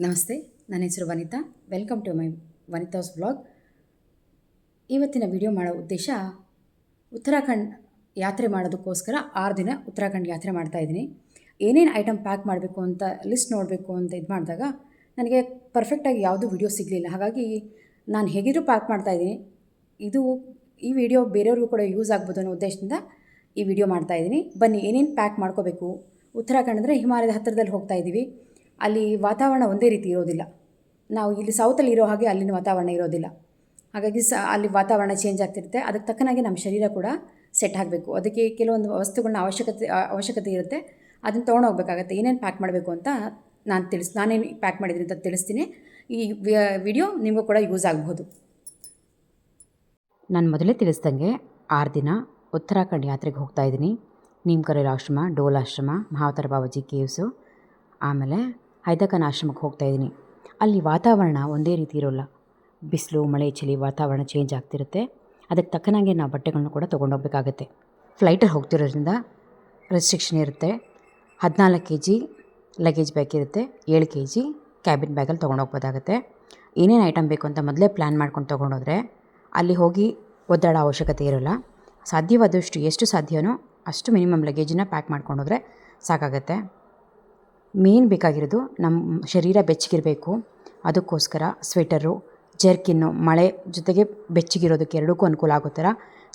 ನಮಸ್ತೆ, ನನ್ನ ಹೆಸರು Vanita. Welcome to my Vanita's vlog. ಇವತ್ತಿನ ವಿಡಿಯೋ ಮಾಡೋ ಉದ್ದೇಶ ಉತ್ತರಾಖಂಡ್ ಯಾತ್ರೆ ಮಾಡೋದಕ್ಕೋಸ್ಕರ 6 ದಿನ ಉತ್ತರಾಖಂಡ್ ಯಾತ್ರೆ ಮಾಡ್ತಾಯಿದ್ದೀನಿ. ಏನೇನು ಐಟಮ್ ಪ್ಯಾಕ್ ಮಾಡಬೇಕು ಅಂತ ಲಿಸ್ಟ್ ನೋಡಬೇಕು ಅಂತ ಇದು ಮಾಡಿದಾಗ ನನಗೆ ಪರ್ಫೆಕ್ಟಾಗಿ ಯಾವುದೂ ವಿಡಿಯೋ ಸಿಗಲಿಲ್ಲ. ಹಾಗಾಗಿ ನಾನು ಹೇಗಿದ್ರೂ ಪ್ಯಾಕ್ ಮಾಡ್ತಾಯಿದ್ದೀನಿ. ಈ ವಿಡಿಯೋ ಬೇರೆಯವ್ರಿಗೂ ಕೂಡ ಯೂಸ್ ಆಗ್ಬೋದು ಅನ್ನೋ ಉದ್ದೇಶದಿಂದ ಈ ವಿಡಿಯೋ ಮಾಡ್ತಾಯಿದ್ದೀನಿ. ಬನ್ನಿ, ಏನೇನು ಪ್ಯಾಕ್ ಮಾಡ್ಕೋಬೇಕು. ಉತ್ತರಾಖಂಡ್ ಅಂದರೆ ಹಿಮಾಲಯದ ಹತ್ತಿರದಲ್ಲಿ ಹೋಗ್ತಾ ಇದ್ದೀವಿ. ಅಲ್ಲಿ ವಾತಾವರಣ ಒಂದೇ ರೀತಿ ಇರೋದಿಲ್ಲ. ನಾವು ಇಲ್ಲಿ ಸೌತಲ್ಲಿ ಇರೋ ಹಾಗೆ ಅಲ್ಲಿನ ವಾತಾವರಣ ಇರೋದಿಲ್ಲ. ಹಾಗಾಗಿ ಅಲ್ಲಿ ವಾತಾವರಣ ಚೇಂಜ್ ಆಗ್ತಿರುತ್ತೆ. ಅದಕ್ಕೆ ತಕ್ಕನಾಗಿ ನಮ್ಮ ಶರೀರ ಕೂಡ ಸೆಟ್ ಆಗಬೇಕು. ಅದಕ್ಕೆ ಕೆಲವೊಂದು ವಸ್ತುಗಳನ್ನ ಅವಶ್ಯಕತೆ ಇರುತ್ತೆ. ಅದನ್ನು ತೊಗೊಂಡೋಗ್ಬೇಕಾಗತ್ತೆ. ಏನೇನು ಪ್ಯಾಕ್ ಮಾಡಬೇಕು ಅಂತ ನಾನೇನು ಪ್ಯಾಕ್ ಮಾಡಿದ್ದೀನಿ ಅಂತ ತಿಳಿಸ್ತೀನಿ. ಈ ವಿಡಿಯೋ ನಿಮಗೂ ಕೂಡ ಯೂಸ್ ಆಗ್ಬೋದು. ನಾನು ಮೊದಲೇ ತಿಳಿಸ್ದಂಗೆ 6 ದಿನ ಉತ್ತರಾಖಂಡ್ ಯಾತ್ರೆಗೆ ಹೋಗ್ತಾ ಇದ್ದೀನಿ. ನೀಮ್ಕರೇಲ್ ಆಶ್ರಮ, ಡೋಲ್ ಆಶ್ರಮ, ಮಹಾವತಾರ ಬಾಬಾಜಿ ಕೇವ್ಸು, ಆಮೇಲೆ ಹೈದಕನ್ ಆಶ್ರಮಕ್ಕೆ ಹೋಗ್ತಾಯಿದ್ದೀನಿ. ಅಲ್ಲಿ ವಾತಾವರಣ ಒಂದೇ ರೀತಿ ಇರೋಲ್ಲ. ಬಿಸಿಲು, ಮಳೆ, ಚಳಿ ವಾತಾವರಣ ಚೇಂಜ್ ಆಗ್ತಿರುತ್ತೆ. ಅದಕ್ಕೆ ತಕ್ಕನಾಗೆ ನಾವು ಬಟ್ಟೆಗಳನ್ನ ಕೂಡ ತೊಗೊಂಡೋಗ್ಬೇಕಾಗತ್ತೆ. ಫ್ಲೈಟಲ್ಲಿ ಹೋಗ್ತಿರೋದ್ರಿಂದ ರೆಸ್ಟ್ರಿಕ್ಷನ್ ಇರುತ್ತೆ. 14 kg ಲಗೇಜ್ ಬ್ಯಾಗ್ ಇರುತ್ತೆ, 7 kg ಕ್ಯಾಬಿನ್ ಬ್ಯಾಗಲ್ಲಿ ತೊಗೊಂಡೋಗ್ಬೋದಾಗತ್ತೆ. ಏನೇನು ಐಟಮ್ ಬೇಕು ಅಂತ ಮೊದಲೇ ಪ್ಲ್ಯಾನ್ ಮಾಡ್ಕೊಂಡು ತೊಗೊಂಡೋದ್ರೆ ಅಲ್ಲಿ ಹೋಗಿ ಒದ್ದಾಡೋ ಅವಶ್ಯಕತೆ ಇರೋಲ್ಲ. ಸಾಧ್ಯವಾದಷ್ಟು ಎಷ್ಟು ಸಾಧ್ಯವೋ ಅಷ್ಟು ಮಿನಿಮಮ್ ಲಗೇಜನ್ನ ಪ್ಯಾಕ್ ಮಾಡ್ಕೊಂಡೋದ್ರೆ ಸಾಕಾಗತ್ತೆ. ಮೇನ್ ಬೇಕಾಗಿರೋದು ನಮ್ಮ ಶರೀರ ಬೆಚ್ಚಗಿರಬೇಕು. ಅದಕ್ಕೋಸ್ಕರ ಸ್ವೆಟರು, ಜರ್ಕಿನ್ನು, ಮಳೆ ಜೊತೆಗೆ ಬೆಚ್ಚಗಿರೋದಕ್ಕೆ ಎರಡಕ್ಕೂ ಅನುಕೂಲ ಆಗೋ ಥರ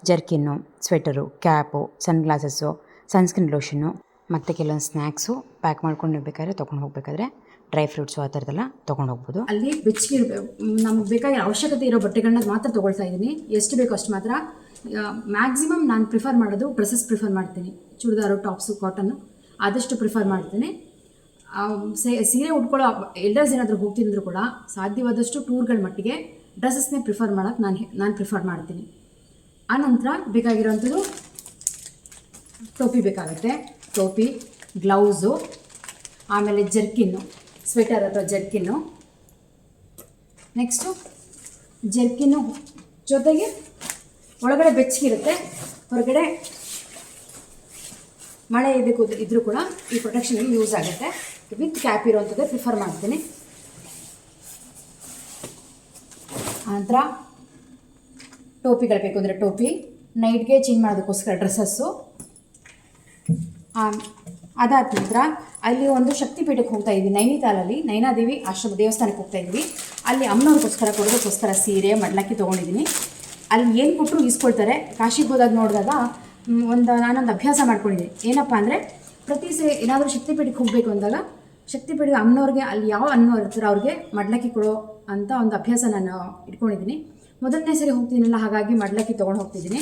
jerkin, sweater, cap, sunglasses, sunscreen lotion ಮತ್ತು ಕೆಲವೊಂದು ಸ್ನ್ಯಾಕ್ಸು ಪ್ಯಾಕ್ ಮಾಡ್ಕೊಂಡು ಬೇಕಾದ್ರೆ ತೊಗೊಂಡು ಹೋಗಬೇಕಾದ್ರೆ ಡ್ರೈ ಫ್ರೂಟ್ಸು ಆ ಥರದ್ದೆಲ್ಲ ತೊಗೊಂಡು ಹೋಗ್ಬೋದು. ಅಲ್ಲಿ ಬೆಚ್ಚಗಿರಬೇಕು. ನಮಗೆ ಬೇಕಾಗಿರೋ ಅವಶ್ಯಕತೆ ಇರೋ ಬಟ್ಟೆಗಳನ್ನ ಮಾತ್ರ ತೊಗೊಳ್ತಾ ಇದ್ದೀನಿ. ಎಷ್ಟು ಬೇಕೋ ಅಷ್ಟು ಮಾತ್ರ. ಮ್ಯಾಕ್ಸಿಮಮ್ ನಾನು ಪ್ರಿಫರ್ ಮಾಡೋದು ಡ್ರೆಸ್ಸಸ್ ಪ್ರಿಫರ್ ಮಾಡ್ತೀನಿ. ಚೂಡಿದಾರು, ಟಾಪ್ಸು, ಕಾಟನ್ನು ಆದಷ್ಟು ಪ್ರಿಫರ್ ಮಾಡ್ತೀನಿ. ಸೀರೆ ಉಟ್ಕೊಳ್ಳೋ ಎಲ್ಡರ್ಸ್ ಏನಾದರೂ ಹೋಗ್ತಿದ್ರು ಕೂಡ ಸಾಧ್ಯವಾದಷ್ಟು ಟೂರ್ಗಳ ಮಟ್ಟಿಗೆ ಡ್ರೆಸ್ಸಸ್ನೇ ಪ್ರಿಫರ್ ಮಾಡೋಕ್ಕೆ ನಾನು ಪ್ರಿಫರ್ ಮಾಡ್ತೀನಿ. ಆನಂತರ ಬೇಕಾಗಿರೋಂಥದ್ದು ಟೋಪಿ ಬೇಕಾಗುತ್ತೆ. ಟೋಪಿ, ಗ್ಲೌಸು, ಆಮೇಲೆ ಜರ್ಕಿನ್ನು, ಸ್ವೆಟರ್ ಅಥವಾ ಜರ್ಕಿನ್ನು. ನೆಕ್ಸ್ಟು ಜರ್ಕಿನ್ನು ಜೊತೆಗೆ ಒಳಗಡೆ ಬೆಚ್ಚಗಿರುತ್ತೆ, ಹೊರಗಡೆ ಮಳೆ ಇದ್ರೂ ಕೂಡ ಈ ಪ್ರೊಟೆಕ್ಷನ್ಗೆ ಯೂಸ್ ಆಗುತ್ತೆ. ವಿತ್ ಕ್ಯಾಪ್ ಇರೋವಂಥದ್ದೇ ಪ್ರಿಫರ್ ಮಾಡ್ತೀನಿ. ನಂತರ ಟೋಪಿಗಳು ಬೇಕು ಅಂದರೆ ಟೋಪಿ, ನೈಟ್ಗೆ ಚೇಂಜ್ ಮಾಡೋದಕ್ಕೋಸ್ಕರ ಡ್ರೆಸ್ಸಸ್ಸು. ಅದಾದ ನಂತರ ಅಲ್ಲಿ ಒಂದು ಶಕ್ತಿಪೀಠಕ್ಕೆ ಹೋಗ್ತಾ ಇದ್ವಿ. ನೈನಿತಾಲಲ್ಲಿ ನೈನಾದೇವಿ ಆಶ್ರಮ ದೇವಸ್ಥಾನಕ್ಕೆ ಹೋಗ್ತಾ ಇದ್ವಿ. ಅಲ್ಲಿ ಅಮ್ಮನವ್ರಿಗೋಸ್ಕರ ಕೊಡೋದಕ್ಕೋಸ್ಕರ ಸೀರೆ, ಮಡ್ಲಕ್ಕಿ ತೊಗೊಂಡಿದ್ದೀನಿ. ಅಲ್ಲಿ ಏನು ಕೊಟ್ಟರು ಈಸ್ಕೊಳ್ತಾರೆ. ಕಾಶಿಗೆ ಹೋದಾಗ ನೋಡಿದಾಗ ನಾನೊಂದು ಅಭ್ಯಾಸ ಮಾಡ್ಕೊಂಡಿದ್ದೀನಿ. ಏನಪ್ಪ ಅಂದರೆ ಏನಾದರೂ ಶಕ್ತಿಪೀಠಕ್ಕೆ ಹೋಗಬೇಕು ಅಂದಾಗ ಶಕ್ತಿಪೀಠಕ್ಕೆ ಅಮ್ಮನವ್ರಿಗೆ ಅಲ್ಲಿ ಯಾವ ಅನ್ನೋರು ಇರ್ತಾರೆ ಅವ್ರಿಗೆ ಮಡ್ಲಕ್ಕಿ ಕೊಡೋ ಅಂತ ಒಂದು ಅಭ್ಯಾಸ ನಾನು ಇಟ್ಕೊಂಡಿದ್ದೀನಿ. ಮೊದಲನೇ ಸರಿ ಹೋಗ್ತೀನಲ್ಲ, ಹಾಗಾಗಿ ಮಡ್ಲಕ್ಕಿ ತೊಗೊಂಡು ಹೋಗ್ತಿದ್ದೀನಿ.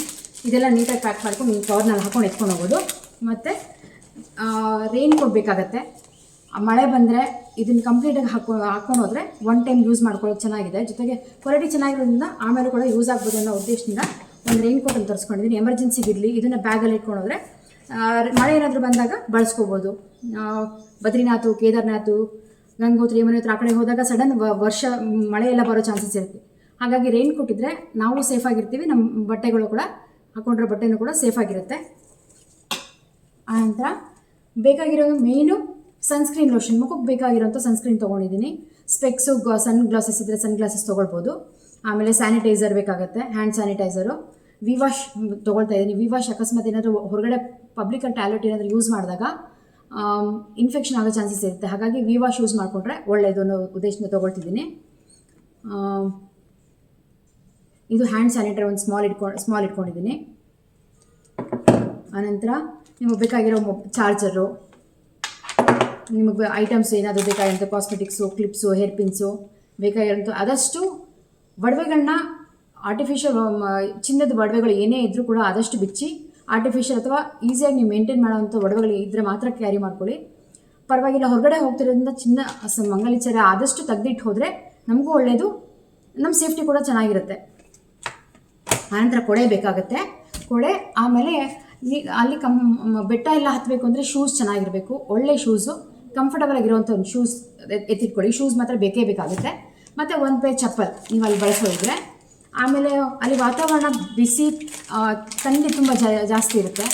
ಇದೆಲ್ಲ ನೀಟಾಗಿ ಪ್ಯಾಕ್ ಮಾಡ್ಕೊಂಡು ಕವರ್ನಲ್ಲಿ ಹಾಕೊಂಡು ಎತ್ಕೊಂಡು ಹೋಗೋದು. ಮತ್ತು ರೈನ್ ಕೋಟ್ ಬೇಕಾಗತ್ತೆ. ಮಳೆ ಬಂದರೆ ಇದನ್ನು ಕಂಪ್ಲೀಟಾಗಿ ಹಾಕ್ಕೊಂಡು ಹೋದರೆ 1 ಟೈಮ್ ಯೂಸ್ ಮಾಡ್ಕೊಳ್ಳೋದು ಚೆನ್ನಾಗಿದೆ. ಜೊತೆಗೆ ಕ್ವಾಲಿಟಿ ಚೆನ್ನಾಗಿರೋದ್ರಿಂದ ಆಮೇಲೆ ಕೂಡ ಯೂಸ್ ಆಗ್ಬೋದು ಅನ್ನೋ ಉದ್ದೇಶದಿಂದ ಒಂದು ರೈನ್ ಕೋಟನ್ನು ತರಿಸ್ಕೊಂಡಿದ್ದೀನಿ. ಎಮರ್ಜೆನ್ಸಿಗೆ ಇರಲಿ, ಇದನ್ನು ಬ್ಯಾಗಲ್ಲಿ ಇಟ್ಕೊಂಡೋದ್ರೆ ಮಳೆ ಏನಾದರೂ ಬಂದಾಗ ಬಳಸ್ಕೋಬೋದು. ಬದ್ರಿನಾಥ್, ಕೇದಾರ್ನಾಥ್, ಗಂಗೋತ್ರಿ, ಯಮುನೋತ್ರಿ ಆ ಕಡೆ ಹೋದಾಗ ಸಡನ್ ಮಳೆ ಎಲ್ಲ ಬರೋ ಚಾನ್ಸಸ್ ಇರುತ್ತೆ. ಹಾಗಾಗಿ ರೈನ್ ಕೋಟ್ ಇದ್ದರೆ ನಾವು ಸೇಫಾಗಿರ್ತೀವಿ, ನಮ್ಮ ಬಟ್ಟೆಗಳು ಕೂಡ ಹಾಕೊಂಡಿರೋ ಬಟ್ಟೆನೂ ಕೂಡ ಸೇಫಾಗಿರುತ್ತೆ. ಆನಂತರ ಬೇಕಾಗಿರೋದು ಮೇಯ್ನು ಸನ್ಸ್ಕ್ರೀನ್ ಲೋಷನ್. ಮುಖಕ್ಕೆ ಬೇಕಾಗಿರೋಂಥ ಸನ್ಸ್ಕ್ರೀನ್ ತೊಗೊಂಡಿದ್ದೀನಿ. ಸ್ಪೆಕ್ಸು, ಸನ್ ಗ್ಲಾಸಸ್ ಇದ್ದರೆ ಸನ್ ಗ್ಲಾಸಸ್ ತೊಗೊಳ್ಬೋದು. ಆಮೇಲೆ ಸ್ಯಾನಿಟೈಸರ್ ಬೇಕಾಗುತ್ತೆ, ಹ್ಯಾಂಡ್ ಸ್ಯಾನಿಟೈಸರು. ವಿವಾಶ್ ತೊಗೊಳ್ತಾ ಇದ್ದೀನಿ. ವಿವಾಶ್ ಅಕಸ್ಮಾತ್ ಏನಾದರೂ ಹೊರಗಡೆ ಪಬ್ಲಿಕಲ್ಲಿ ಟಾಯ್ಲೆಟ್ ಏನಾದರೂ ಯೂಸ್ ಮಾಡಿದಾಗ ಇನ್ಫೆಕ್ಷನ್ ಆಗೋ ಚಾನ್ಸಸ್ ಇರುತ್ತೆ. ಹಾಗಾಗಿ ವಿವಾಶ್ ಯೂಸ್ ಮಾಡಿಕೊಂಡ್ರೆ ಒಳ್ಳೆಯದು ಅನ್ನೋ ಉದ್ದೇಶದಿಂದ ತೊಗೊಳ್ತಿದ್ದೀನಿ. ಇದು ಹ್ಯಾಂಡ್ ಸ್ಯಾನಿಟೈಸರ್ ಒಂದು ಸ್ಮಾಲ್ ಇಟ್ಕೊಂಡಿದ್ದೀನಿ. ಆನಂತರ ನಿಮಗೆ ಬೇಕಾಗಿರೋ ಚಾರ್ಜರು, ನಿಮಗೆ ಐಟಮ್ಸ್ ಏನಾದರೂ ಬೇಕಾಗಿರೋಂಥ ಕಾಸ್ಮೆಟಿಕ್ಸು, ಕ್ಲಿಪ್ಸು, ಹೇರ್ ಪಿನ್ಸು ಬೇಕಾಗಿರೋಂಥ ಆದಷ್ಟು ಒಡವೆಗಳನ್ನ ಆರ್ಟಿಫಿಷಿಯಲ್ ಚಿನ್ನದ ಒಡವೆಗಳು ಏನೇ ಇದ್ದರೂ ಕೂಡ ಆದಷ್ಟು ಬಿಚ್ಚಿ ಆರ್ಟಿಫಿಷಿಯಲ್ ಅಥವಾ ಈಸಿಯಾಗಿ ನೀವು ಮೇಂಟೈನ್ ಮಾಡೋವಂಥ ಒಡವೆಗಳು ಇದ್ದರೆ ಮಾತ್ರ ಕ್ಯಾರಿ ಮಾಡ್ಕೊಳ್ಳಿ. ಪರವಾಗಿಲ್ಲ, ಹೊರಗಡೆ ಹೋಗ್ತಿರೋದ್ರಿಂದ ಚಿನ್ನ ಮಂಗಲಿಚರ ಆದಷ್ಟು ತೆಗೆದಿಟ್ಟು ಹೋದರೆ ನಮಗೂ ಒಳ್ಳೆಯದು, ನಮ್ಮ ಸೇಫ್ಟಿ ಕೂಡ ಚೆನ್ನಾಗಿರುತ್ತೆ. ಆನಂತರ ಕೊಡೆ ಬೇಕಾಗುತ್ತೆ. ಕೊಡೆ, ಆಮೇಲೆ ಅಲ್ಲಿ ಬೆಟ್ಟ ಎಲ್ಲ ಹತ್ತಬೇಕು ಅಂದರೆ ಶೂಸ್ ಚೆನ್ನಾಗಿರಬೇಕು. ಒಳ್ಳೆ ಶೂಸು, ಕಂಫರ್ಟಬಲ್ ಆಗಿರೋವಂಥ ಒಂದು ಶೂಸ್ ಎತ್ತಿಟ್ಕೊಳ್ಳಿ. ಶೂಸ್ ಮಾತ್ರ ಬೇಕೇ ಬೇಕಾಗುತ್ತೆ. ಮತ್ತು 1 ಪೇರ್ ಚಪ್ಪಲ್ ನೀವು ಅಲ್ಲಿ ಬಳಸೋದಿದ್ರೆ. ಆಮೇಲೆ ಅಲ್ಲಿ ವಾತಾವರಣ ಬಿಸಿ, ಥಂಡಿ ತುಂಬ ಜಾಸ್ತಿ ಇರುತ್ತೆ.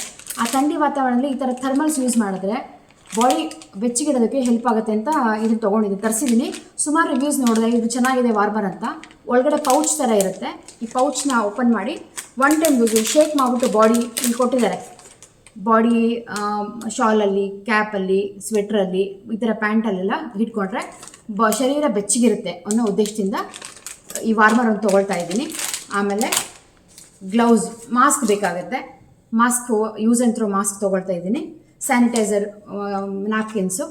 ಆ ಥಂಡಿ ವಾತಾವರಣದಲ್ಲಿ ಈ ಥರ ಥರ್ಮಲ್ಸ್ ಯೂಸ್ ಮಾಡಿದ್ರೆ ಬಾಡಿ ಬೆಚ್ಚಗಿಡೋದಕ್ಕೆ ಹೆಲ್ಪ್ ಆಗುತ್ತೆ ಅಂತ ಇದನ್ನು ತೊಗೊಂಡಿದ್ದೀನಿ, ತರಿಸಿದ್ದೀನಿ. ಸುಮಾರು ರಿವ್ಯೂಸ್ ನೋಡಿದೆ, ಇದು ಚೆನ್ನಾಗಿದೆ ವಾರ್ಮರ್ ಅಂತ. ಒಳಗಡೆ ಪೌಚ್ ಥರ ಇರುತ್ತೆ. ಈ ಪೌಚ್ನ ಓಪನ್ ಮಾಡಿ 1 ಟೈಮ್ ಯೂಸ್ ಶೇಕ್ ಮಾಡಿಬಿಟ್ಟು ಬಾಡಿ ಇಲ್ಲಿ ಕೊಟ್ಟಿದ್ದಾರೆ. ಬಾಡಿ ಶಾಲಲ್ಲಿ, ಕ್ಯಾಪಲ್ಲಿ, ಸ್ವೆಟ್ರಲ್ಲಿ, ಈ ಥರ ಪ್ಯಾಂಟಲ್ಲೆಲ್ಲ ಹಿಡ್ಕೊಂಡ್ರೆ ಶರೀರ ಬೆಚ್ಚಗಿರುತ್ತೆ ಅನ್ನೋ ಉದ್ದೇಶದಿಂದ ಈ ವಾರ್ಮರ್ ಒಂದು ತೊಗೊಳ್ತಾ ಇದ್ದೀನಿ. ಆಮೇಲೆ ಗ್ಲೌಸ್, ಮಾಸ್ಕ್ ಬೇಕಾಗುತ್ತೆ. Mask use and throw mask ತೊಗೊಳ್ತಾ ಇದ್ದೀನಿ. ಸ್ಯಾನಿಟೈಸರ್, ನ್ಯಾಪ್ಕಿನ್ಸು,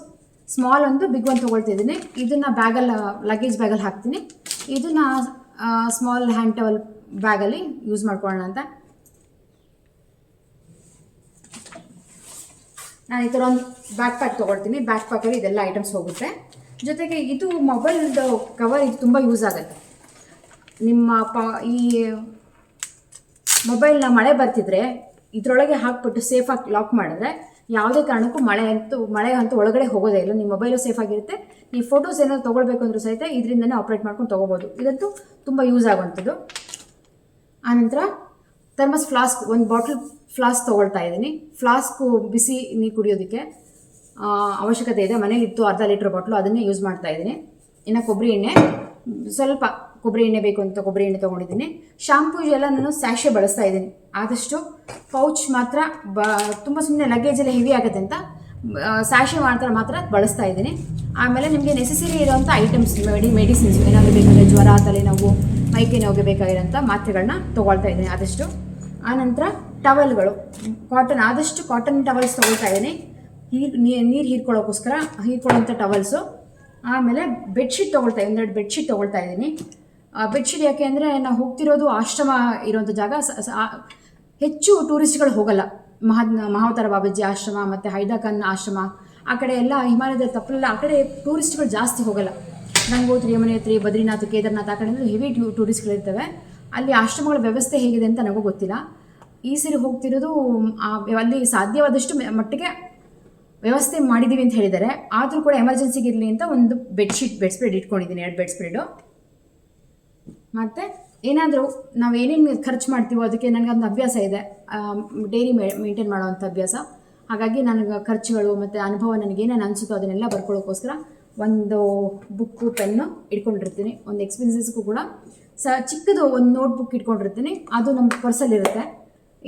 ಸ್ಮಾಲ್ ಒಂದು, ಬಿಗ್ ಒಂದು ತೊಗೊಳ್ತಾ ಇದ್ದೀನಿ. ಇದನ್ನು ಬ್ಯಾಗಲ್ಲಿ, ಲಗೇಜ್ ಬ್ಯಾಗಲ್ಲಿ ಹಾಕ್ತೀನಿ. ಇದನ್ನು ಸ್ಮಾಲ್ ಹ್ಯಾಂಡ್ ಟವಲ್ ಬ್ಯಾಗಲ್ಲಿ ಯೂಸ್ ಮಾಡ್ಕೊಳ್ಳೋಣ ಅಂತ ನಾನು ಈ ಥರ ಒಂದು ಬ್ಯಾಕ್ ಪ್ಯಾಕ್ ತೊಗೊಳ್ತೀನಿ. ಬ್ಯಾಕ್ ಪ್ಯಾಕಲ್ಲಿ ಇದೆಲ್ಲ ಐಟಮ್ಸ್ ಹೋಗುತ್ತೆ. ಜೊತೆಗೆ ಇದು ಮೊಬೈಲ್ದು ಕವರ್, ಇದು ತುಂಬ ಯೂಸ್ ಆಗುತ್ತೆ. ನಿಮ್ಮ ಈ ಮೊಬೈಲ್ನ ಮಳೆ ಬರ್ತಿದ್ರೆ ಇದರೊಳಗೆ ಹಾಕ್ಬಿಟ್ಟು ಸೇಫಾಗಿ ಲಾಕ್ ಮಾಡಿದ್ರೆ ಯಾವುದೇ ಕಾರಣಕ್ಕೂ ಮಳೆ ಅಂತೂ ಒಳಗಡೆ ಹೋಗೋದೇ ಇಲ್ಲ. ನಿಮ್ಮ ಮೊಬೈಲು ಸೇಫಾಗಿರುತ್ತೆ. ನೀವು ಫೋಟೋಸ್ ಏನಾದ್ರು ತೊಗೊಳ್ಬೇಕು ಅಂದರೂ ಸಹಿತ ಇದರಿಂದನೇ ಆಪ್ರೇಟ್ ಮಾಡ್ಕೊಂಡು ತೊಗೋಬೋದು. ಇದಂತೂ ತುಂಬ ಯೂಸ್ ಆಗುವಂಥದ್ದು. ಆನಂತರ ಥರ್ಮಸ್ ಫ್ಲಾಸ್ಕ್, ಒಂದು ಬಾಟಲ್ ಫ್ಲಾಸ್ಕ್ ತೊಗೊಳ್ತಾ ಇದ್ದೀನಿ. ಫ್ಲಾಸ್ಕು ಬಿಸಿ ನೀರು ಕುಡಿಯೋದಕ್ಕೆ ಅವಶ್ಯಕತೆ ಇದೆ. ಮನೇಲಿತ್ತು ಅರ್ಧ ಲೀಟ್ರ್ ಬಾಟ್ಲು, ಅದನ್ನೇ ಯೂಸ್ ಮಾಡ್ತಾ ಇದ್ದೀನಿ. ಇನ್ನು ಕೊಬ್ಬರಿ ಎಣ್ಣೆ, ಸ್ವಲ್ಪ ಕೊಬ್ಬರಿ ಎಣ್ಣೆ ಬೇಕು ಅಂತ ಕೊಬ್ಬರಿ ಎಣ್ಣೆ ತೊಗೊಂಡಿದ್ದೀನಿ. ಶಾಂಪೂ ಎಲ್ಲ ನಾನು ಸ್ಯಾಶೆ ಬಳಸ್ತಾ ಇದ್ದೀನಿ. ಆದಷ್ಟು ಪೌಚ್ ಮಾತ್ರ ತುಂಬ ಸುಮ್ಮನೆ ಲಗೇಜೆಲ್ಲ ಹೆವಿ ಆಗುತ್ತೆ ಅಂತ ಸ್ಯಾಶೆ ಮಾತ್ರ ಬಳಸ್ತಾ ಇದ್ದೀನಿ. ಆಮೇಲೆ ನಿಮಗೆ ನೆಸೆಸರಿ ಇರೋವಂಥ ಐಟಮ್ಸ್, ಮೆಡಿಸಿನ್ಸ್ ಏನಾದರೂ ಬೇಕಾದರೆ ಜ್ವರ, ತಲೆನೋವು, ಮೈಕೈ ನೋವಿಗೆ ಬೇಕಾಗಿರೋಂಥ ಮಾತ್ರೆಗಳನ್ನ ತೊಗೊಳ್ತಾ ಇದ್ದೀನಿ ಆದಷ್ಟು. ಆನಂತರ ಟವಲ್ಗಳು, ಆದಷ್ಟು ಕಾಟನ್ ಟವಲ್ಸ್ ತೊಗೊಳ್ತಾ ಇದ್ದೀನಿ. ನೀರು ಹೀರ್ಕೊಳ್ಳೋಂಥ ಟವಲ್ಸು. ಆಮೇಲೆ ಬೆಡ್ಶೀಟ್ ತೊಗೊಳ್ತಾ ಇದ್ದೀನಿ, 2 ಬೆಡ್ಶೀಟ್ ತೊಗೊಳ್ತಾ ಇದ್ದೀನಿ. ಬೆಡ್ಶೀಟ್ ಯಾಕೆ ಅಂದರೆ ನಾವು ಹೋಗ್ತಿರೋದು ಆಶ್ರಮ ಇರೋಂಥ ಜಾಗ. ಹೆಚ್ಚು ಟೂರಿಸ್ಟ್ಗಳು ಹೋಗಲ್ಲ. ಮಹಾವತಾರ ಬಾಬಾಜಿ ಆಶ್ರಮ ಮತ್ತು ಹೈದಾ-ಖಾನ್ ಆಶ್ರಮ, ಆ ಕಡೆ ಎಲ್ಲ ಹಿಮಾಲಯದ ತಪ್ಪಲೆಲ್ಲ ಆ ಕಡೆ ಟೂರಿಸ್ಟ್ಗಳು ಜಾಸ್ತಿ ಹೋಗಲ್ಲ. ಗಂಗೋತ್ರಿ, ಯಮುನೋತ್ರಿ, ಬದ್ರಿನಾಥ್, ಕೇದಾರ್ನಾಥ್ ಆ ಕಡೆ ಹೆವಿ ಟೂರಿಸ್ಟ್ಗಳಿರ್ತವೆ. ಅಲ್ಲಿ ಆಶ್ರಮಗಳ ವ್ಯವಸ್ಥೆ ಹೇಗಿದೆ ಅಂತ ನನಗೂ ಗೊತ್ತಿಲ್ಲ. ಈ ಸರಿ ಹೋಗ್ತಿರೋದು ಅಲ್ಲಿ ಸಾಧ್ಯವಾದಷ್ಟು ಮಟ್ಟಿಗೆ ವ್ಯವಸ್ಥೆ ಮಾಡಿದ್ದೀವಿ ಅಂತ ಹೇಳಿದ್ದಾರೆ. ಆದರೂ ಕೂಡ ಎಮರ್ಜೆನ್ಸಿಗೆ ಇರಲಿ ಅಂತ ಒಂದು ಬೆಡ್ ಸ್ಪ್ರೆಡ್ ಇಟ್ಕೊಂಡಿದ್ದೀನಿ, 2 ಬೆಡ್ ಸ್ಪ್ರೆಡು. ಮತ್ತು ಏನಾದರೂ ನಾವು ಏನೇನು ಖರ್ಚು ಮಾಡ್ತೀವೋ ಅದಕ್ಕೆ ನನಗೊಂದು ಅಭ್ಯಾಸ ಇದೆ, ಡೈರಿ ಮೇಂಟೈನ್ ಮಾಡೋವಂಥ ಅಭ್ಯಾಸ. ಹಾಗಾಗಿ ನನಗೆ ಖರ್ಚುಗಳು ಮತ್ತು ಅನುಭವ ನನಗೇನೇನು ಅನಿಸುತ್ತೋ ಅದನ್ನೆಲ್ಲ ಬರ್ಕೊಳ್ಳೋಕ್ಕೋಸ್ಕರ ಒಂದು ಬುಕ್ಕು, ಪೆನ್ನು ಇಟ್ಕೊಂಡಿರ್ತೀನಿ. ಒಂದು ಎಕ್ಸ್ಪೆನ್ಸಸ್ಗೂ ಕೂಡ ಚಿಕ್ಕದು ಒಂದು ನೋಟ್ಬುಕ್ ಇಟ್ಕೊಂಡಿರ್ತೀನಿ. ಅದು ನಮ್ಮ ಪರ್ಸಲ್ಲಿರುತ್ತೆ.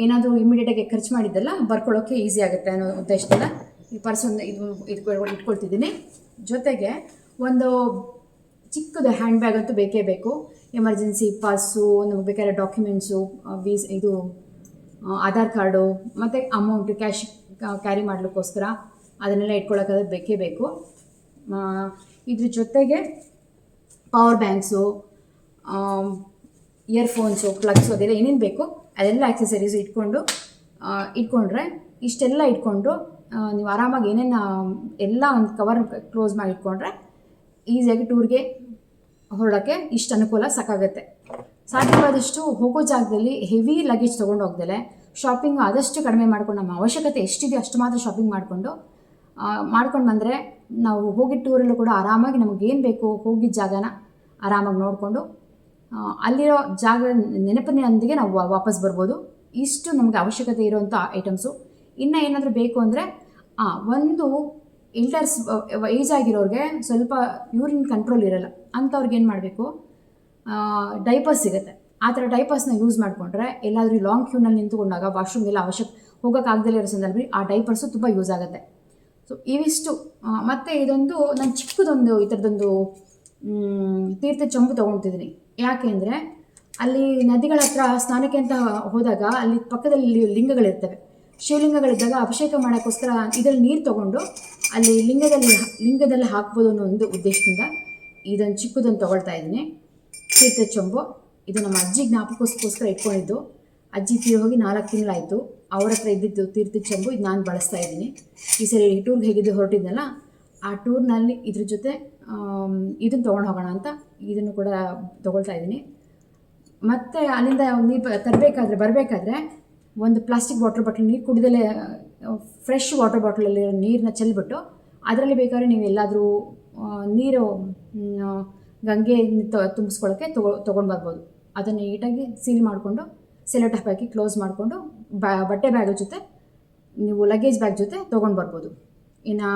ಏನಾದರೂ ಇಮಿಡಿಯೇಟಾಗಿ ಖರ್ಚು ಮಾಡಿದ್ದೆಲ್ಲ ಬರ್ಕೊಳ್ಳೋಕ್ಕೆ ಈಸಿ ಆಗುತ್ತೆ ಅನ್ನೋ ಉದ್ದೇಶದಿಂದ ಈ ಪರ್ಸ್ ಒಂದು ಇಟ್ಕೊಳ್ತಿದ್ದೀನಿ. ಜೊತೆಗೆ ಒಂದು ಚಿಕ್ಕದು ಹ್ಯಾಂಡ್ ಬ್ಯಾಗ್ ಅಂತೂ ಬೇಕೇ ಬೇಕು. ಎಮರ್ಜೆನ್ಸಿ ಪಾಸು, ನಮಗೆ ಬೇಕಾದ್ರೆ ಡಾಕ್ಯುಮೆಂಟ್ಸು, ಇದು ಆಧಾರ್ ಕಾರ್ಡು ಮತ್ತು ಅಮೌಂಟು, ಕ್ಯಾಶ್ ಕ್ಯಾರಿ ಮಾಡಲಿಕ್ಕೋಸ್ಕರ ಅದನ್ನೆಲ್ಲ ಇಟ್ಕೊಳ್ಳೋಕ್ಕಾದ್ರೆ ಬೇಕೇ ಬೇಕು. ಇದ್ರ ಜೊತೆಗೆ ಪವರ್ ಬ್ಯಾಂಕ್ಸು, ಇಯರ್ಫೋನ್ಸು, ಪ್ಲಗ್ಸು, ಅದೆಲ್ಲ ಏನೇನು ಬೇಕು ಅದೆಲ್ಲ ಆಕ್ಸೆಸರೀಸ್ ಇಟ್ಕೊಂಡ್ರೆ ಇಷ್ಟೆಲ್ಲ ಇಟ್ಕೊಂಡು ನೀವು ಆರಾಮಾಗಿ ಏನೇನು ಎಲ್ಲ ಒಂದು ಕವರ್ ಕ್ಲೋಸ್ ಮಾಡಿ ಇಟ್ಕೊಂಡ್ರೆ ಈಸಿಯಾಗಿ ಟೂರ್ಗೆ ಹೊರಡೋಕ್ಕೆ ಇಷ್ಟು ಅನುಕೂಲ ಸಾಕಾಗುತ್ತೆ. ಸಾಧ್ಯವಾದಷ್ಟು ಹೋಗೋ ಜಾಗದಲ್ಲಿ ಹೆವಿ ಲಗೇಜ್ ತೊಗೊಂಡು ಹೋಗ್ದಲೆ ಶಾಪಿಂಗ್ ಆದಷ್ಟು ಕಡಿಮೆ ಮಾಡ್ಕೊಂಡು, ನಮ್ಮ ಅವಶ್ಯಕತೆ ಎಷ್ಟಿದೆ ಅಷ್ಟು ಮಾತ್ರ ಶಾಪಿಂಗ್ ಮಾಡ್ಕೊಂಡು ಬಂದರೆ ನಾವು ಹೋಗಿದ್ದ ಟೂರಲ್ಲೂ ಕೂಡ ಆರಾಮಾಗಿ ನಮಗೇನು ಬೇಕು ಹೋಗಿದ್ದ ಜಾಗನ ಆರಾಮಾಗಿ ನೋಡಿಕೊಂಡು ಅಲ್ಲಿರೋ ಜಾಗ ನೆನಪಿನೊಂದಿಗೆ ನಾವು ವಾಪಸ್ ಬರ್ಬೋದು. ಇಷ್ಟು ನಮಗೆ ಅವಶ್ಯಕತೆ ಇರೋವಂಥ ಐಟಮ್ಸು. ಇನ್ನು ಏನಾದರೂ ಬೇಕು ಅಂದರೆ ಒಂದು ಎಲ್ಡರ್ಸ್, ಏಜ್ ಆಗಿರೋರಿಗೆ ಸ್ವಲ್ಪ ಯೂರಿನ್ ಕಂಟ್ರೋಲ್ ಇರೋಲ್ಲ ಅಂಥವ್ರಿಗೆ ಏನು ಮಾಡಬೇಕು, ಡೈಪರ್ಸ್ ಸಿಗುತ್ತೆ. ಆ ಥರ ಡೈಪರ್ಸ್ನ ಯೂಸ್ ಮಾಡಿಕೊಂಡ್ರೆ ಎಲ್ಲಾದರೂ ಲಾಂಗ್ ಕ್ಯೂನಲ್ಲಿ ನಿಂತುಕೊಂಡಾಗ ವಾಶ್ರೂಮ್ಗೆಲ್ಲ ಹೋಗೋಕ್ಕಾಗ್ದಲೇ ಇರೋ ಸಂದರ್ಭ ಆ ಡೈಪರ್ಸು ತುಂಬ ಯೂಸ್ ಆಗುತ್ತೆ. ಸೊ ಇವಿಷ್ಟು. ಮತ್ತು ಇದೊಂದು ನಾನು ಚಿಕ್ಕದೊಂದು ಈ ಥರದೊಂದು ತೀರ್ಥ ಚೊಂಬು ತೊಗೊಳ್ತಿದ್ದೀನಿ. ಯಾಕೆ ಅಂದರೆ ಅಲ್ಲಿ ನದಿಗಳ ಹತ್ರ ಸ್ನಾನಕ್ಕೆ ಅಂತ ಹೋದಾಗ ಅಲ್ಲಿ ಪಕ್ಕದಲ್ಲಿ ಲಿಂಗಗಳಿರ್ತವೆ. ಶಿವಲಿಂಗಗಳಿದ್ದಾಗ ಅಭಿಷೇಕ ಮಾಡೋಕ್ಕೋಸ್ಕರ ಇದರಲ್ಲಿ ನೀರು ತೊಗೊಂಡು ಅಲ್ಲಿ ಲಿಂಗದಲ್ಲಿ ಹಾಕ್ಬೋದು ಅನ್ನೋ ಒಂದು ಉದ್ದೇಶದಿಂದ ಇದೊಂದು ಚಿಕ್ಕದೊಂದು ತೊಗೊಳ್ತಾ ಇದ್ದೀನಿ. ತೀರ್ಥ ಚೊಂಬು ಇದು ನಮ್ಮ ಅಜ್ಜಿ ಜ್ಞಾಪಕಕ್ಕೋಸ್ಕರ ಇಟ್ಕೊಂಡಿದ್ದು. ಅಜ್ಜಿ ತೀರಿ ಹೋಗಿ 4 ತಿಂಗಳಾಯಿತು. ಅವ್ರ ಹತ್ರ ಇದ್ದಿದ್ದು ತೀರ್ಥ ಚೊಂಬು, ಇದು ನಾನು ಬಳಸ್ತಾ ಇದ್ದೀನಿ. ಈ ಸರಿ ಟೂರ್ಗೆ ಹೇಗಿದ್ದು ಹೊರಟಿದ್ನಲ್ಲ ಆ ಟೂರ್ನಲ್ಲಿ ಇದ್ರ ಜೊತೆ ಇದನ್ನು ತೊಗೊಂಡು ಹೋಗೋಣ ಅಂತ ಇದನ್ನು ಕೂಡ ತೊಗೊಳ್ತಾ ಇದ್ದೀನಿ. ಮತ್ತು ಅಲ್ಲಿಂದ ನೀರು ಬರಬೇಕಾದ್ರೆ ಒಂದು ಪ್ಲಾಸ್ಟಿಕ್ ಬಾಟಲ್ ನೀರು ಕುಡಿದಲೇ ಫ್ರೆಶ್ ವಾಟರ್ ಬಾಟಲಲ್ಲಿ ನೀರನ್ನ ಚೆಲ್ಬಿಟ್ಟು ಅದರಲ್ಲಿ ಬೇಕಾದ್ರೆ ನೀವು ಎಲ್ಲಾದರೂ ನೀರು ಗಂಗೆ ತುಂಬಿಸ್ಕೊಳ್ಳೋಕ್ಕೆ ತೊಗೊಂಡು ಬರ್ಬೋದು. ಅದನ್ನು ನೀಟಾಗಿ ಸೀಲ್ ಮಾಡಿಕೊಂಡು ಸೆಲೋ ಟೇಪ್ ಹಾಕಿ ಕ್ಲೋಸ್ ಮಾಡಿಕೊಂಡು ಬಟ್ಟೆ ಬ್ಯಾಗ್ ಜೊತೆ ನೀವು ಲಗೇಜ್ ಬ್ಯಾಗ್ ಜೊತೆ ತೊಗೊಂಡು ಬರ್ಬೋದು. ಇನ್ನು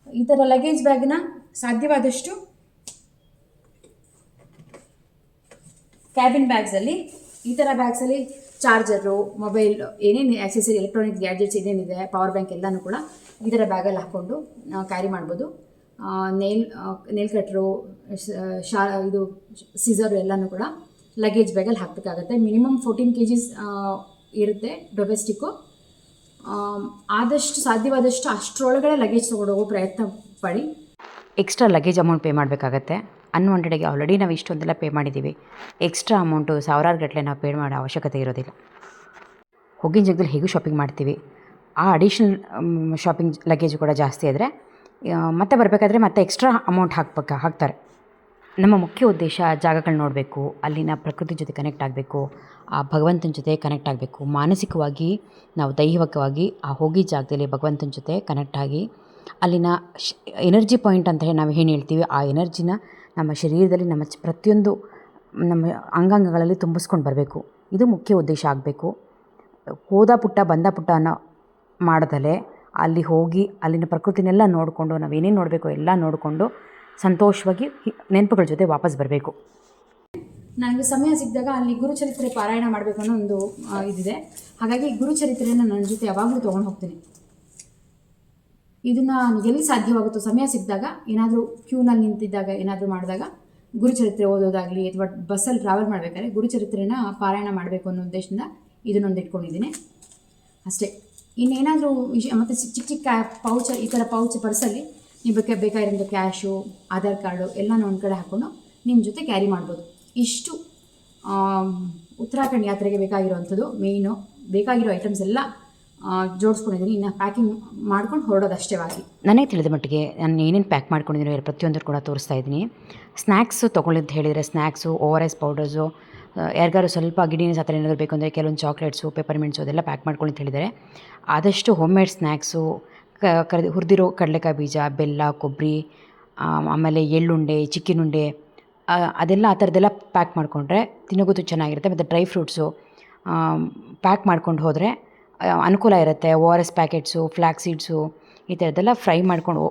ಈ ಥರ ಲಗೇಜ್ ಬ್ಯಾಗ್ನ ಸಾಧ್ಯವಾದಷ್ಟು ಕ್ಯಾಬಿನ್ ಬ್ಯಾಗ್ಸಲ್ಲಿ, ಈ ಥರ ಬ್ಯಾಗ್ಸಲ್ಲಿ ಚಾರ್ಜರು, ಮೊಬೈಲ್, ಏನೇನು ಆಕ್ಸೆಸರಿ, ಎಲೆಕ್ಟ್ರಾನಿಕ್ ಗ್ಯಾಜೆಟ್ಸ್ ಏನೇನಿದೆ, ಪವರ್ ಬ್ಯಾಂಕ್ ಎಲ್ಲನೂ ಕೂಡ ಈ ಥರ ಬ್ಯಾಗಲ್ಲಿ ಹಾಕ್ಕೊಂಡು ಕ್ಯಾರಿ ಮಾಡ್ಬೋದು. ನೇಲ್ ಕಟ್ರು, ಇದು ಸಿಸರು ಎಲ್ಲನೂ ಕೂಡ ಲಗೇಜ್ ಬ್ಯಾಗಲ್ಲಿ ಹಾಕಬೇಕಾಗತ್ತೆ. ಮಿನಿಮಮ್ 14 kgs ಇರುತ್ತೆ ಡೊಮೆಸ್ಟಿಕ್ಕು. ಆದಷ್ಟು ಸಾಧ್ಯವಾದಷ್ಟು ಅಷ್ಟರೊಳಗಡೆ ಲಗೇಜ್ ತೊಗೊಂಡೋಗೋ ಪ್ರಯತ್ನ ಪಡಿ. ಎಕ್ಸ್ಟ್ರಾ ಲಗೇಜ್ ಅಮೌಂಟ್ ಪೇ ಮಾಡಬೇಕಾಗತ್ತೆ. ಅನ್ವಾಂಟೆಡ್ಗೆ ಆಲ್ರೆಡಿ ನಾವು ಇಷ್ಟೊಂದೆಲ್ಲ ಪೇ ಮಾಡಿದ್ದೀವಿ. ಎಕ್ಸ್ಟ್ರಾ ಅಮೌಂಟು ಸಾವಿರಾರು ಗಟ್ಟಲೆ ನಾವು ಪೇ ಮಾಡೋ ಅವಶ್ಯಕತೆ ಇರೋದಿಲ್ಲ. ಹೋಗಿನ ಜಾಗದಲ್ಲಿ ಹೇಗೂ ಶಾಪಿಂಗ್ ಮಾಡ್ತೀವಿ, ಆ ಅಡಿಷ್ನಲ್ ಶಾಪಿಂಗ್ ಲಗೇಜ್ ಕೂಡ ಜಾಸ್ತಿ ಆದರೆ ಮತ್ತೆ ಬರಬೇಕಾದ್ರೆ ಮತ್ತೆ ಎಕ್ಸ್ಟ್ರಾ ಅಮೌಂಟ್ ಹಾಕ್ತಾರೆ. ನಮ್ಮ ಮುಖ್ಯ ಉದ್ದೇಶ ಜಾಗಗಳು ನೋಡಬೇಕು, ಅಲ್ಲಿನ ಪ್ರಕೃತಿ ಜೊತೆ ಕನೆಕ್ಟ್ ಆಗಬೇಕು, ಆ ಭಗವಂತನ ಜೊತೆ ಕನೆಕ್ಟ್ ಆಗಬೇಕು. ಮಾನಸಿಕವಾಗಿ ನಾವು ದೈಹಿಕವಾಗಿ ಆ ಹೋಗಿ ಜಾಗದಲ್ಲಿ ಭಗವಂತನ ಜೊತೆ ಕನೆಕ್ಟ್ ಆಗಿ ಅಲ್ಲಿನ ಎನರ್ಜಿ ಪಾಯಿಂಟ್ ಅಂತ ಹೇಳಿ ನಾವು ಏನು ಹೇಳ್ತೀವಿ, ಆ ಎನರ್ಜಿನ ನಮ್ಮ ಶರೀರದಲ್ಲಿ ನಮ್ಮ ಪ್ರತಿಯೊಂದು ನಮ್ಮ ಅಂಗಾಂಗಗಳಲ್ಲಿ ತುಂಬಿಸ್ಕೊಂಡು ಬರಬೇಕು. ಇದು ಮುಖ್ಯ ಉದ್ದೇಶ ಆಗಬೇಕು. ಹೋದ ಪುಟ್ಟ ಬಂದ ಪುಟ್ಟ ಅನ್ನೋ ಮಾಡ್ದಲೇ ಅಲ್ಲಿ ಹೋಗಿ ಅಲ್ಲಿನ ಪ್ರಕೃತಿನೆಲ್ಲ ನೋಡಿಕೊಂಡು ನಾವೇನೇನು ನೋಡಬೇಕು ಎಲ್ಲ ನೋಡಿಕೊಂಡು ಸಂತೋಷವಾಗಿ ನೆನಪುಗಳ ಜೊತೆ ವಾಪಸ್ ಬರಬೇಕು. ನನಗೆ ಸಮಯ ಸಿಕ್ಕಿದಾಗ ಅಲ್ಲಿ ಗುರುಚರಿತ್ರೆ ಪಾರಾಯಣ ಮಾಡಬೇಕು ಅನ್ನೋ ಒಂದು ಇದಿದೆ. ಹಾಗಾಗಿ ಗುರುಚರಿತ್ರೆಯನ್ನು ನನ್ನ ಜೊತೆ ಯಾವಾಗಲೂ ತೊಗೊಂಡು ಹೋಗ್ತೀನಿ. ಇದನ್ನು ಎಲ್ಲಿ ಸಾಧ್ಯವಾಗುತ್ತೋ ಸಮಯ ಸಿಕ್ಕಿದಾಗ, ಏನಾದರೂ ಕ್ಯೂನಲ್ಲಿ ನಿಂತಿದ್ದಾಗ, ಏನಾದರೂ ಮಾಡಿದಾಗ ಗುರುಚರಿತ್ರೆ ಓದೋದಾಗಲಿ ಅಥವಾ ಬಸ್ಸಲ್ಲಿ ಟ್ರಾವೆಲ್ ಮಾಡಬೇಕಾದ್ರೆ ಗುರುಚರಿತ್ರೆನ ಪಾರಾಯಣ ಮಾಡಬೇಕು ಅನ್ನೋ ಉದ್ದೇಶದಿಂದ ಇದನ್ನೊಂದು ಇಟ್ಕೊಂಡಿದ್ದೀನಿ ಅಷ್ಟೇ. ಇನ್ನೇನಾದರೂ ಮತ್ತು ಚಿಕ್ಕ ಚಿಕ್ಕ ಪೌಚ್, ಈ ಥರ ಪೌಚ್ ಪರ್ಸಲ್ಲಿ ನೀವು ಬೇಕಾಗಿರೋಂಥ ಕ್ಯಾಶು, ಆಧಾರ್ ಕಾರ್ಡು ಎಲ್ಲನೂ ಒಂದು ಕಡೆ ಹಾಕ್ಕೊಂಡು ನಿಮ್ಮ ಜೊತೆ ಕ್ಯಾರಿ ಮಾಡ್ಬೋದು. ಇಷ್ಟು ಉತ್ತರಾಖಂಡ್ ಯಾತ್ರೆಗೆ ಬೇಕಾಗಿರೋವಂಥದ್ದು ಮೇಯ್ನು. ಬೇಕಾಗಿರೋ ಐಟಮ್ಸ್ ಎಲ್ಲ ಜೋಡಿಸ್ಕೊಂಡಿದ್ದೀನಿ. ಇನ್ನು ಪ್ಯಾಕಿಂಗ್ ಮಾಡ್ಕೊಂಡು ಹೊರಡೋದಷ್ಟೇ ಬಾಕಿ. ನನಗೆ ತಿಳಿದ ಮಟ್ಟಿಗೆ ನಾನು ಏನೇನು ಪ್ಯಾಕ್ ಮಾಡ್ಕೊಂಡಿದ್ದೀನಿ ಪ್ರತಿಯೊಂದು ಕೂಡ ತೋರಿಸ್ತಾ ಇದ್ದೀನಿ. ಸ್ನ್ಯಾಕ್ಸು ತೊಗೊಳ್ಳಿದ್ದು ಹೇಳಿದರೆ ಸ್ನ್ಯಾಕ್ಸು, ORS ಪೌಡರ್ಸು, ಯಾರಿಗಾರು ಸ್ವಲ್ಪ ಗಿಡಿನೆಸ್ ಆ ಥರ ಏನಾದರೂ ಬೇಕು ಅಂದರೆ ಕೆಲವೊಂದು ಚಾಕ್ಲೇಟ್ಸು, ಪೆಪರ್ಮೆಂಟ್ಸು ಅದೆಲ್ಲ ಪ್ಯಾಕ್ ಮಾಡ್ಕೊಂಡು ಅಂತ ಹೇಳಿದ್ದಾರೆ. ಆದಷ್ಟು ಹೋಮ್ ಮೇಡ್ ಸ್ನ್ಯಾಕ್ಸು, ಹುರಿದಿರೋ ಕಡಲೆಕಾಯಿ ಬೀಜ, ಬೆಲ್ಲ, ಕೊಬ್ಬರಿ, ಆಮೇಲೆ ಎಳ್ಳುಂಡೆ, ಚಿಕ್ಕಿನುಂಡೆ, ಅದೆಲ್ಲ ಆ ಥರದ್ದೆಲ್ಲ ಪ್ಯಾಕ್ ಮಾಡಿಕೊಂಡ್ರೆ ತಿನ್ನೋಗೋದು ಚೆನ್ನಾಗಿರುತ್ತೆ. ಮತ್ತು ಡ್ರೈ ಫ್ರೂಟ್ಸು ಪ್ಯಾಕ್ ಮಾಡ್ಕೊಂಡು ಹೋದರೆ ಅನುಕೂಲ ಇರುತ್ತೆ. ORS ಪ್ಯಾಕೆಟ್ಸು, ಫ್ಲ್ಯಾಕ್ಸ್ ಸೀಡ್ಸು ಈ ಥರದ್ದೆಲ್ಲ ಫ್ರೈ ಮಾಡ್ಕೊಂಡು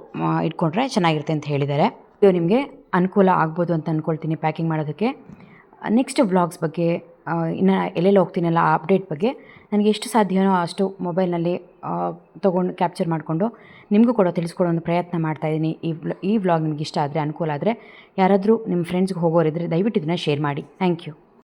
ಇಟ್ಕೊಂಡ್ರೆ ಚೆನ್ನಾಗಿರುತ್ತೆ ಅಂತ ಹೇಳಿದ್ದಾರೆ. ಇದು ನಿಮಗೆ ಅನುಕೂಲ ಆಗ್ಬೋದು ಅಂತ ಅಂದ್ಕೊಳ್ತೀನಿ ಪ್ಯಾಕಿಂಗ್ ಮಾಡೋದಕ್ಕೆ. ನೆಕ್ಸ್ಟ್ ವ್ಲಾಗ್ಸ್ ಬಗ್ಗೆ, ಇನ್ನು ಎಲ್ಲೆಲ್ಲಿ ಹೋಗ್ತೀನಲ್ಲ ಆ ಅಪ್ಡೇಟ್ ಬಗ್ಗೆ ನನಗೆ ಎಷ್ಟು ಸಾಧ್ಯವೋ ಅಷ್ಟು ಮೊಬೈಲ್ನಲ್ಲಿ ತೊಗೊಂಡು ಕ್ಯಾಪ್ಚರ್ ಮಾಡಿಕೊಂಡು ನಿಮಗೂ ಕೂಡ ತಿಳಿಸ್ಕೊಡೋ ಒಂದು ಪ್ರಯತ್ನ ಮಾಡ್ತಾಯಿದ್ದೀನಿ. ಈ ವ್ಲಾಗ್ ನಿಮ್ಗೆ ಇಷ್ಟ ಆದರೆ, ಅನುಕೂಲ ಆದರೆ, ಯಾರಾದರೂ ನಿಮ್ಮ ಫ್ರೆಂಡ್ಸ್ಗೆ ಹೋಗೋರಿದ್ದರೆ ದಯವಿಟ್ಟು ಇದನ್ನು ಶೇರ್ ಮಾಡಿ. Thank you.